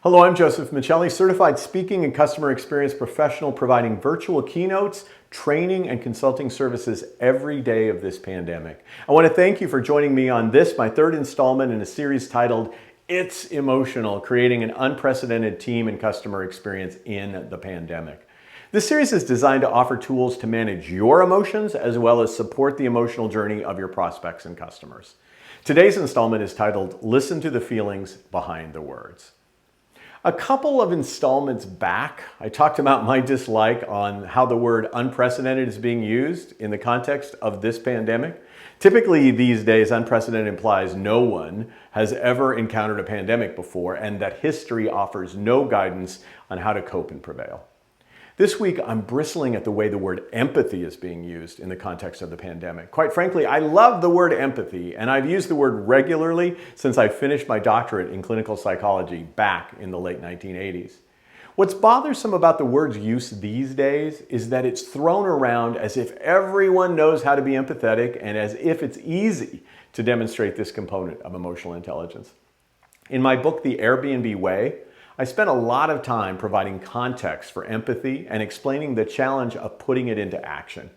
Hello, I'm Joseph Michelli, certified speaking and customer experience professional providing virtual keynotes, training, and consulting services every day of this pandemic. I want to thank you for joining me on this, my third installment in a series titled It's Emotional, Creating an Unprecedented Team and Customer Experience in the Pandemic. This series is designed to offer tools to manage your emotions as well as support the emotional journey of your prospects and customers. Today's installment is titled Listen to the Feelings Behind the Words. A couple of installments back, I talked about my dislike on how the word unprecedented is being used in the context of this pandemic. Typically these days, unprecedented implies no one has ever encountered a pandemic before and that history offers no guidance on how to cope and prevail. This week, I'm bristling at the way the word empathy is being used in the context of the pandemic. Quite frankly, I love the word empathy, and I've used the word regularly since I finished my doctorate in clinical psychology back in the late 1980s. What's bothersome about the word's use these days is that it's thrown around as if everyone knows how to be empathetic and as if it's easy to demonstrate this component of emotional intelligence. In my book, The Airbnb Way, I spent a lot of time providing context for empathy and explaining the challenge of putting it into action.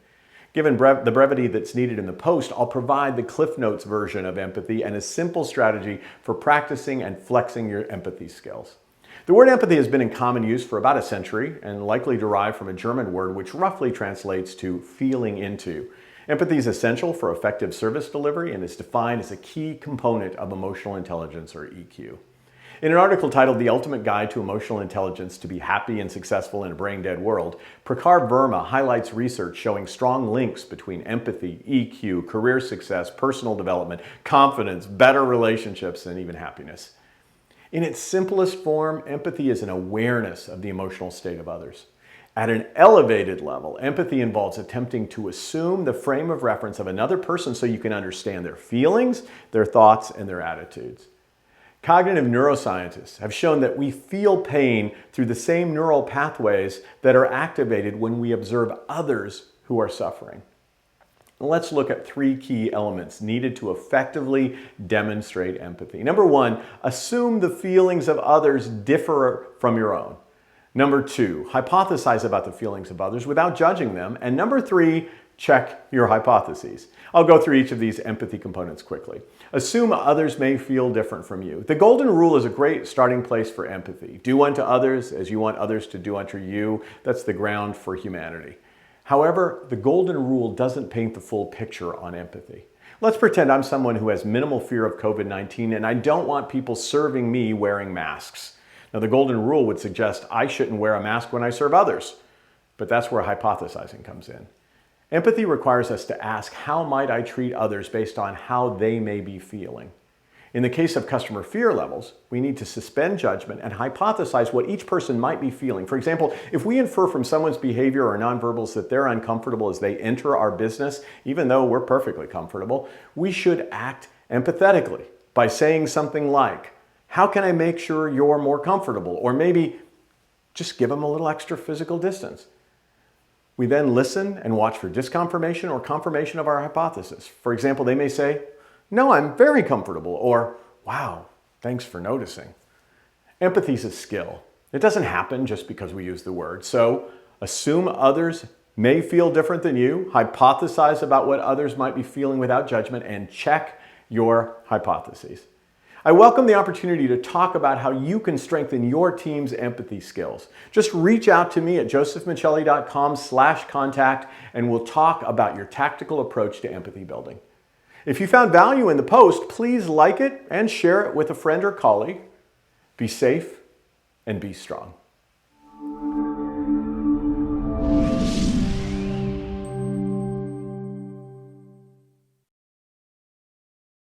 Given the brevity that's needed in the post, I'll provide the Cliff Notes version of empathy and a simple strategy for practicing and flexing your empathy skills. The word empathy has been in common use for about a century and likely derived from a German word which roughly translates to feeling into. Empathy is essential for effective service delivery and is defined as a key component of emotional intelligence, or EQ. In an article titled The Ultimate Guide to Emotional Intelligence to be Happy and Successful in a Brain-Dead World, Prakar Verma highlights research showing strong links between empathy, EQ, career success, personal development, confidence, better relationships, and even happiness. In its simplest form, empathy is an awareness of the emotional state of others. At an elevated level, empathy involves attempting to assume the frame of reference of another person so you can understand their feelings, their thoughts, and their attitudes. Cognitive neuroscientists have shown that we feel pain through the same neural pathways that are activated when we observe others who are suffering. Let's look at three key elements needed to effectively demonstrate empathy. Number one, assume the feelings of others differ from your own. Number two, hypothesize about the feelings of others without judging them. And number three, check your hypotheses. I'll go through each of these empathy components quickly. Assume others may feel different from you. The golden rule is a great starting place for empathy. Do unto others as you want others to do unto you. That's the ground for humanity. However, the golden rule doesn't paint the full picture on empathy. Let's pretend I'm someone who has minimal fear of COVID-19 and I don't want people serving me wearing masks. Now, the golden rule would suggest I shouldn't wear a mask when I serve others, but that's where hypothesizing comes in. Empathy requires us to ask, how might I treat others based on how they may be feeling? In the case of customer fear levels, we need to suspend judgment and hypothesize what each person might be feeling. For example, if we infer from someone's behavior or nonverbals that they're uncomfortable as they enter our business, even though we're perfectly comfortable, we should act empathetically by saying something like, how can I make sure you're more comfortable? Or maybe just give them a little extra physical distance. We then listen and watch for disconfirmation or confirmation of our hypothesis. For example, they may say, no, I'm very comfortable, or wow, thanks for noticing. Empathy is a skill. It doesn't happen just because we use the word. So assume others may feel different than you, hypothesize about what others might be feeling without judgment, and check your hypotheses. I welcome the opportunity to talk about how you can strengthen your team's empathy skills. Just reach out to me at josephmichelli.com/contact and we'll talk about your tactical approach to empathy building. If you found value in the post, please like it and share it with a friend or colleague. Be safe and be strong.